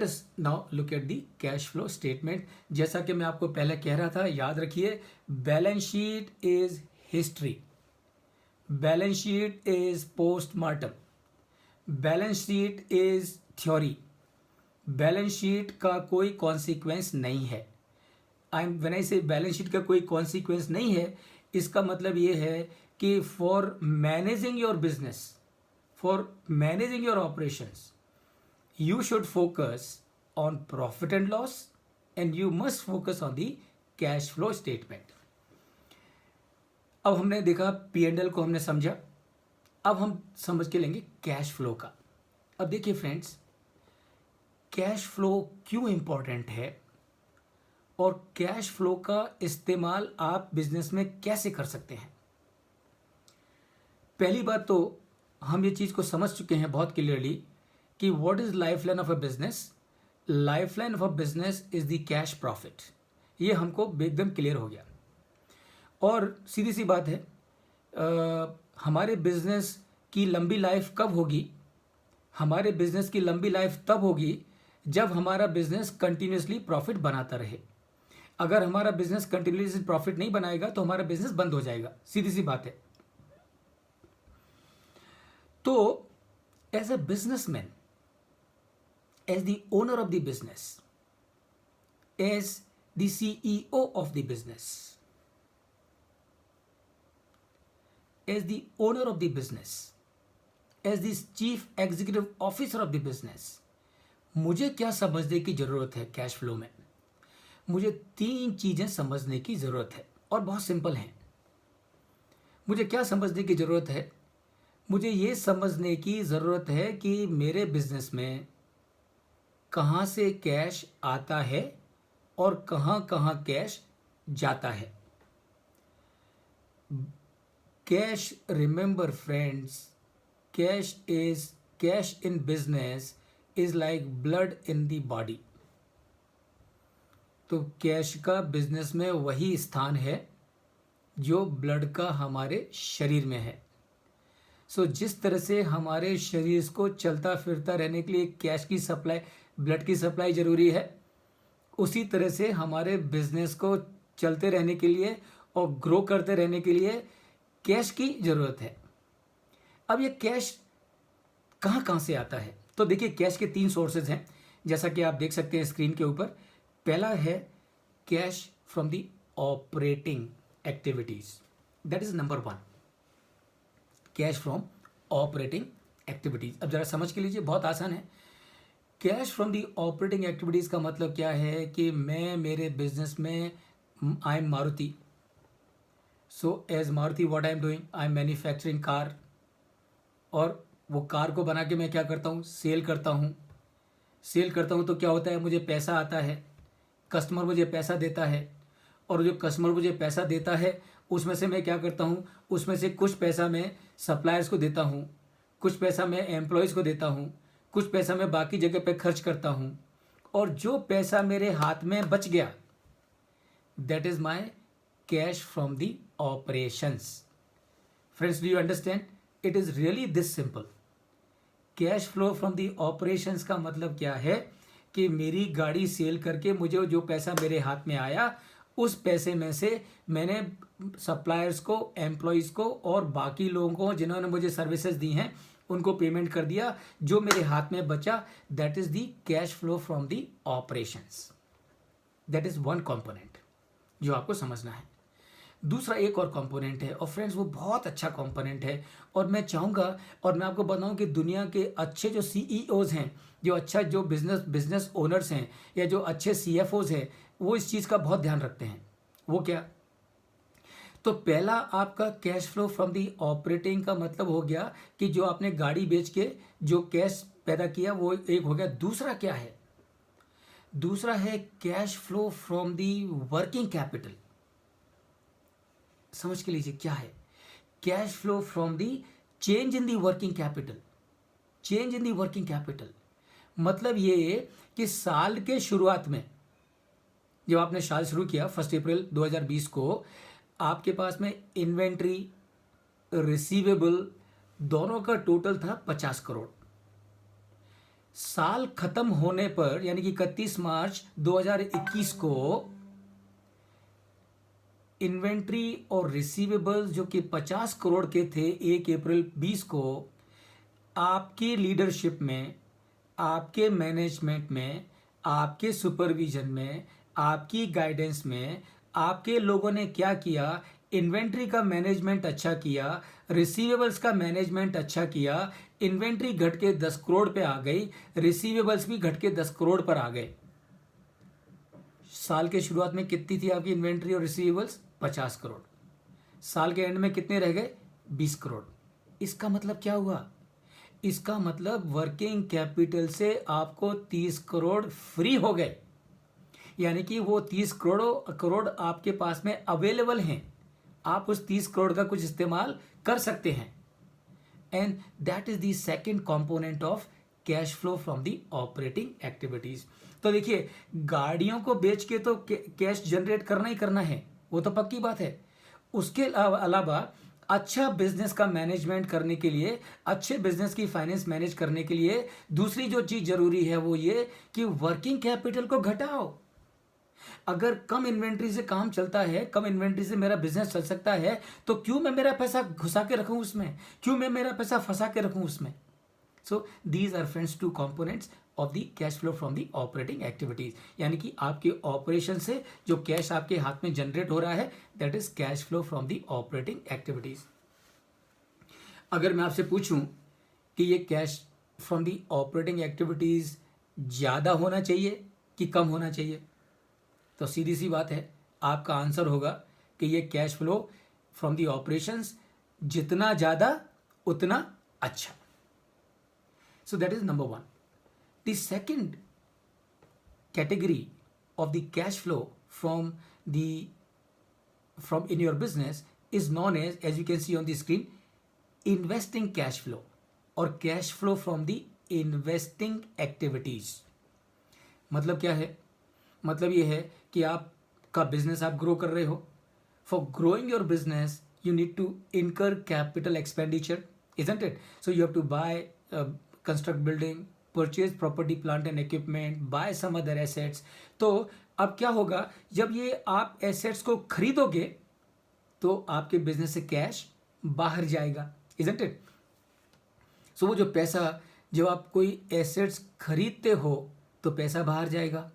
Us now look at the cash flow statement. जैसा कि मैं आपको पहले कह रहा था, याद रखिए, balance sheet is history, balance sheet is postmortem, balance sheet is theory, balance sheet का कोई कॉन्सिक्वेंस नहीं है। व्हेन आई से बैलेंस शीट का कोई कॉन्सिक्वेंस नहीं है, इसका मतलब ये है कि for managing your business, for managing your operations, you should focus on profit and loss and you must focus on the cash flow statement. अब हमने देखा P&L को हमने समझा, अब हम समझ के लेंगे कैश फ्लो का। अब देखिए फ्रेंड्स, कैश फ्लो क्यों इंपॉर्टेंट है और कैश फ्लो का इस्तेमाल आप बिजनेस में कैसे कर सकते हैं। पहली बात तो हम ये चीज़ को समझ चुके हैं बहुत क्लियरली कि what is life line of a business. Life line of a business is the cash profit. ये हमको एकदम क्लियर हो गया। और सीधी सी बात है, हमारे बिजनेस की लंबी लाइफ कब होगी? हमारे बिजनेस की लंबी लाइफ तब होगी जब हमारा बिजनेस कंटिन्यूसली प्रॉफिट बनाता रहे। अगर हमारा बिजनेस कंटिन्यूसली प्रॉफिट नहीं बनाएगा तो हमारा बिजनेस बंद हो जाएगा, सीधी सी बात है। तो as a businessman, as the owner of the business, as the CEO of the business, as the owner of the business, as the chief executive officer of the business, मुझे क्या समझने की ज़रूरत है कैश फ्लो में? मुझे 3 चीज़ें समझने की ज़रूरत है और बहुत सिंपल हैं। मुझे क्या समझने की ज़रूरत है? मुझे ये समझने की ज़रूरत है कि मेरे बिजनेस में कहाँ से कैश आता है और कहाँ कहाँ कैश जाता है। Cash, remember friends, cash in business is like blood in the body. तो कैश का बिजनेस में वही स्थान है जो ब्लड का हमारे शरीर में है। सो जिस तरह से हमारे शरीर को चलता फिरता रहने के लिए कैश की सप्लाई, ब्लड की सप्लाई जरूरी है, उसी तरह से हमारे बिजनेस को चलते रहने के लिए और ग्रो करते रहने के लिए कैश की ज़रूरत है। अब ये कैश कहाँ कहाँ से आता है? तो देखिए, कैश के 3 सोर्सेज हैं, जैसा कि आप देख सकते हैं स्क्रीन के ऊपर। पहला है cash from the operating activities, that is number 1, cash from operating activities. अब जरा समझ के लीजिए, बहुत आसान है। Cash from the operating activities का मतलब क्या है कि मैं मेरे बिजनेस में, I am Maruti, so as Maruti what I am doing, I am manufacturing car, और वो कार को बना के मैं क्या करता हूँ, सेल करता हूँ। सेल करता हूँ तो क्या होता है, मुझे पैसा आता है, कस्टमर मुझे पैसा देता है, और जो कस्टमर मुझे पैसा देता है उसमें से मैं क्या करता हूँ, उसमें से कुछ पैसा मैं सप्लायर्स को देता हूँ, कुछ पैसा मैं एम्प्लॉयज़ को देता हूँ, कुछ पैसा मैं बाकी जगह पे खर्च करता हूँ, और जो पैसा मेरे हाथ में बच गया, that is my cash from the operations. Friends, do you understand? It is really this simple. Cash flow from the operations का मतलब क्या है कि मेरी गाड़ी सेल करके मुझे जो पैसा मेरे हाथ में आया, उस पैसे में से मैंने सप्लायर्स को, एम्प्लॉयज़ को और बाकी लोगों को जिन्होंने मुझे सर्विसेज दी हैं उनको पेमेंट कर दिया। जो मेरे हाथ में बचा, that is the cash flow from the operations. That is 1 component जो आपको समझना है। दूसरा एक और कंपोनेंट है, और फ्रेंड्स वो बहुत अच्छा कंपोनेंट है, और मैं चाहूँगा और मैं आपको बताऊँ कि दुनिया के अच्छे जो CEOs हैं, जो बिजनेस ओनर्स हैं, या जो अच्छे CFOs हैं, वो इस चीज़ का बहुत ध्यान रखते हैं। वो क्या? तो पहला आपका cash flow from the operating का मतलब हो गया कि जो आपने गाड़ी बेच के जो कैश पैदा किया, वो एक हो गया। दूसरा क्या है? दूसरा है cash flow from the working capital. समझ के लीजिए क्या है cash flow from the change in the working capital. Change in the working capital मतलब ये कि साल के शुरुआत में जब आपने साल शुरू किया 1 अप्रैल 2020 को, आपके पास में इन्वेंट्री, रिसीवेबल दोनों का टोटल था 50 करोड़। साल खत्म होने पर यानी कि 31 मार्च 2021 को इन्वेंट्री और रिसीवेबल्स जो कि 50 करोड़ के थे 1 अप्रैल 20 को, आपकी लीडरशिप में, आपके मैनेजमेंट में, आपके सुपरविजन में, आपकी गाइडेंस में, आपके लोगों ने क्या किया? इन्वेंट्री का मैनेजमेंट अच्छा किया, रिसीवेबल्स का मैनेजमेंट अच्छा किया। इन्वेंट्री घट के 10 करोड़ पे आ गई, रिसीवेबल्स भी घट के 10 करोड़ पर आ गए। साल के शुरुआत में कितनी थी आपकी इन्वेंट्री और रिसीवेबल्स? 50 करोड़। साल के एंड में कितने रह गए? 20 करोड़। इसका मतलब क्या हुआ? इसका मतलब वर्किंग कैपिटल से आपको 30 करोड़ फ्री हो गए, यानी कि वो 30 करोड़ आपके पास में अवेलेबल हैं। आप उस 30 करोड़ का कुछ इस्तेमाल कर सकते हैं। And that is the second component of cash flow from the operating activities. तो देखिए, गाड़ियों को बेच के तो कैश जनरेट करना ही करना है, वो तो पक्की बात है। उसके अलावा अच्छा बिजनेस का मैनेजमेंट करने के लिए, अच्छे बिजनेस की फाइनेंस मैनेज करने के लिए दूसरी जो चीज जरूरी है वो ये कि वर्किंग कैपिटल को घटाओ। अगर कम इन्वेंट्री से काम चलता है, कम इन्वेंट्री से मेरा बिजनेस चल सकता है, तो क्यों मैं मेरा पैसा घुसा के रखूं उसमें? क्यों मैं मेरा पैसा फंसा के रखूं उसमें? So these are friends two components of the cash flow from the operating activities, यानी कि आपके ऑपरेशन से जो कैश आपके हाथ में जनरेट हो रहा है, that is cash flow from the operating activities. अगर मैं आपसे पूछूं कि ये cash from the operating activities ज्यादा होना चाहिए कि कम होना चाहिए, तो सीधी सी बात है, आपका आंसर होगा कि ये cash flow from the operations जितना ज्यादा उतना अच्छा। सो that is number one. The second category of the cash flow from in your business is known as you can see on the screen, investing cash flow or cash flow from the investing activities। मतलब क्या है? मतलब ये है कि आपका business आप grow कर रहे हो। For growing your business you need to incur capital expenditure, isn't it? So you have to buy, construct building, purchase property, plant and equipment, buy some other assets। तो अब क्या होगा, जब ये आप एसेट्स को खरीदोगे तो आपके बिजनेस से कैश बाहर जाएगा, isn't it? सो वो जो पैसा, जब आप कोई एसेट्स खरीदते हो तो पैसा बाहर जाएगा,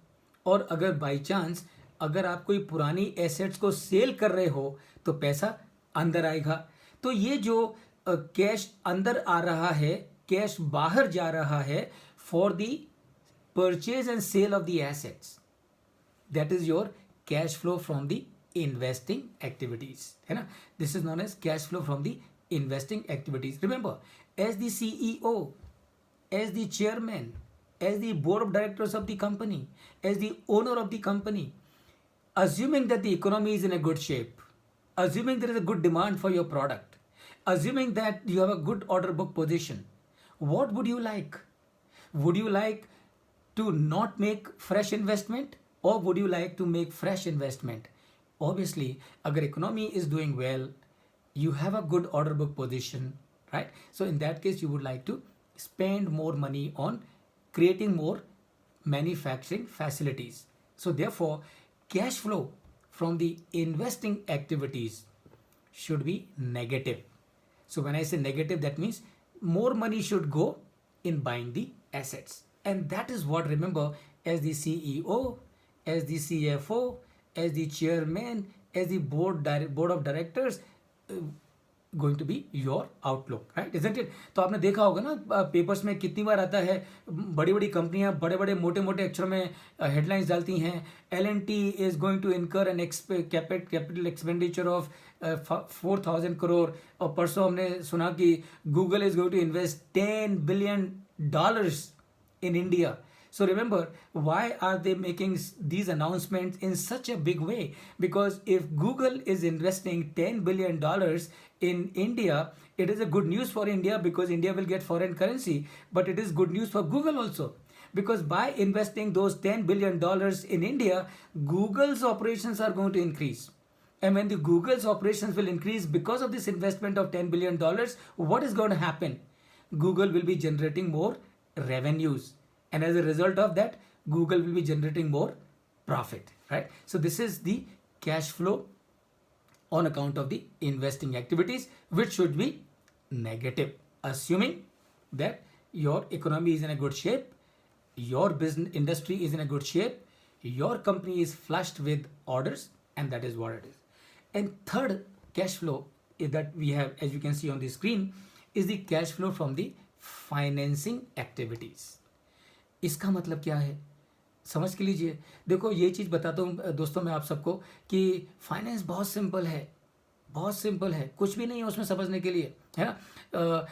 और अगर बाई चांस अगर आप कोई पुरानी एसेट्स को सेल कर रहे हो तो पैसा अंदर आएगा। तो ये जो कैश अंदर आ रहा है, कैश बाहर जा रहा है for the purchase and sale of the assets, that is your cash flow from the investing activities, है ना? This is known as cash flow from the investing activities. Remember, as the CEO, as the chairman, as the board of directors of the company, as the owner of the company, assuming that the economy is in a good shape, assuming there is a good demand for your product, assuming that you have a good order book position, what would you like? Would you like to not make fresh investment, or would you like to make fresh investment? Obviously, agar economy is doing well, you have a good order book position, right? So in that case, you would like to spend more money on creating more manufacturing facilities. So therefore, cash flow from the investing activities should be negative. So when I say negative, that means more money should go in buying the assets. And that is what, remember, as the CEO, as the CFO, as the chairman, as the board of directors, going to be your outlook, right? Isn't it? तो आपने देखा होगा ना, papers में कितनी बार आता है, बड़ी बड़ी कंपनियां बड़े बड़े मोटे मोटे अक्षरों में हेडलाइंस डालती हैं, L&T is going to incur an capital expenditure of 4,000 crore, और परसों हमने सुना कि Google is going to invest $10 billion in India. So remember, why are they making these announcements in such a big way? Because if Google is investing $10 billion in India, it is a good news for India because India will get foreign currency, but it is good news for Google also. Because by investing those $10 billion in India, Google's operations are going to increase. And when the Google's operations will increase because of this investment of $10 billion, what is going to happen? Google will be generating more revenues. and as a result of that, Google will be generating more profit, right? So this is the cash flow on account of the investing activities, which should be negative, assuming that your economy is in a good shape, your business industry is in a good shape, your company is flushed with orders, and that is what it is. And third cash flow is that we have, as you can see on the screen, is the cash flow from the financing activities. इसका मतलब क्या है, समझ के लीजिए. देखो ये चीज़ बताता हूँ दोस्तों मैं आप सबको कि फाइनेंस बहुत सिंपल है, बहुत सिंपल है, कुछ भी नहीं है उसमें समझने के लिए, है ना.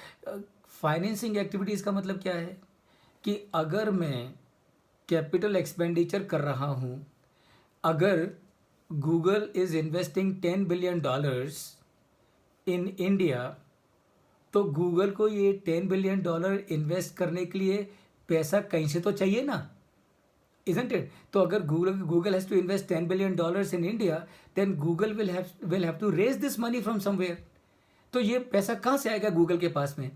फाइनेंसिंग एक्टिविटीज़ का मतलब क्या है कि अगर मैं कैपिटल एक्सपेंडिचर कर रहा हूँ, अगर Google is investing $10 billion in India, तो गूगल को ये $10 बिलियन इन्वेस्ट करने के लिए पैसा कहीं से तो चाहिए ना, isn't it? तो अगर Google has to invest $10 billion in India, then Google will have to raise this money from somewhere. तो ये पैसा कहाँ से आएगा गूगल के पास में?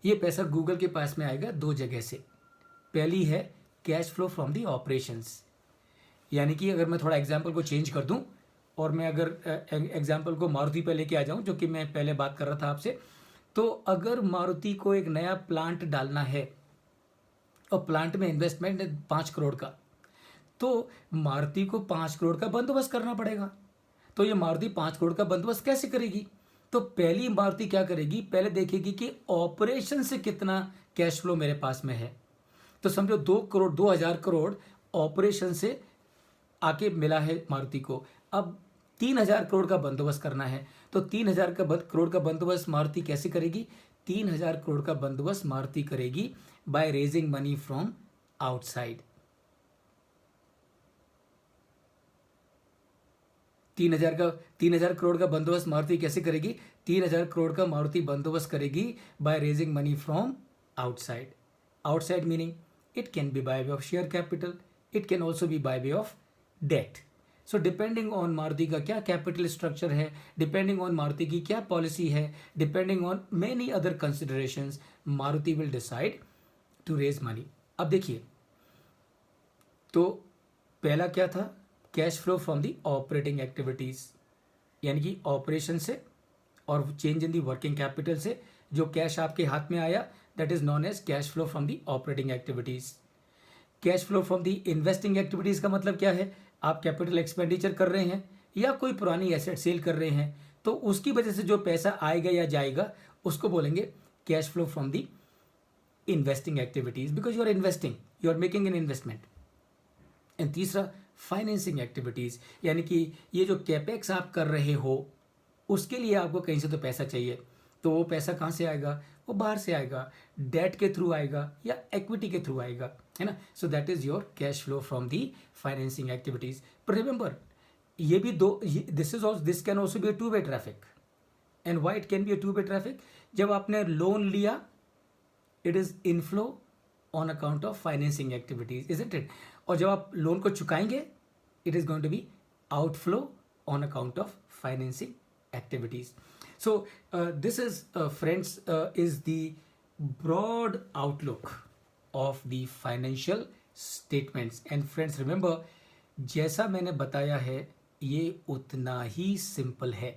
ये पैसा गूगल के पास में आएगा दो जगह से. पहली है cash flow from the operations, यानी कि अगर मैं थोड़ा एग्जाम्पल को चेंज कर दूं और मैं अगर एग्जाम्पल को मारुति पे लेके आ जाऊं, जो कि मैं पहले बात कर रहा था आपसे, तो अगर मारुति को एक नया प्लांट डालना है और प्लांट में इन्वेस्टमेंट है 5 करोड़ का, तो मारुति को 5 करोड़ का बंदोबस्त करना पड़ेगा. तो ये मारुति 5 करोड़ का बंदोबस्त कैसे करेगी? तो पहली मारुति क्या करेगी, पहले देखेगी कि ऑपरेशन से कितना कैश फ्लो मेरे पास में है. तो समझो 2,000 करोड़ ऑपरेशन से आके मिला है मारुति को. अब 3,000 करोड़ का बंदोबस्त करना है, तो 3,000 करोड़ का बंदोबस्त मारुति कैसे करेगी? 3,000 करोड़ का बंदोबस्त मारुति करेगी by raising money from outside. 3,000 crore का बंदोबस्त मारुति कैसे करेगी? 3,000 करोड़ का मारुति बंदोबस्त करेगी by raising money from outside. Outside meaning it can be by way of share capital, it can also be by way of debt. So depending on Maruti का क्या capital structure है, डिपेंडिंग ऑन मारुति की क्या पॉलिसी है, depending on many other considerations, Maruti will decide to raise money. अब देखिए, तो पहला क्या था? Cash flow from the operating activities, यानी कि ऑपरेशन से और change in the working capital से जो कैश आपके हाथ में आया, that is known as cash flow from the operating activities. Cash flow from the investing activities का मतलब क्या है? आप कैपिटल एक्सपेंडिचर कर रहे हैं या कोई पुरानी एसेट सेल कर रहे हैं, तो उसकी वजह से जो पैसा आएगा या जाएगा उसको बोलेंगे cash flow from the investing activities, because you are investing, you are making an investment. And तीसरा फाइनेंसिंग एक्टिविटीज, यानी कि ये जो कैपेक्स आप कर रहे हो उसके लिए आपको कहीं से तो पैसा चाहिए. तो वो पैसा कहाँ से आएगा? वो बाहर से आएगा, डेट के थ्रू आएगा या इक्विटी के थ्रू आएगा, है ना. So that is your cash flow from the financing activities. पर रिमेंबर, ये भी this can also be a two way traffic. And why it can be a two way traffic? जब आपने लोन लिया, it is inflow on account of financing activities, isn't it? और जब आप loan को चुकाएंगे, it is going to be outflow on account of financing activities. So this is friends is the broad outlook of the financial statements. And friends remember, जैसा मैंने बताया है ये उतना ही सिंपल है.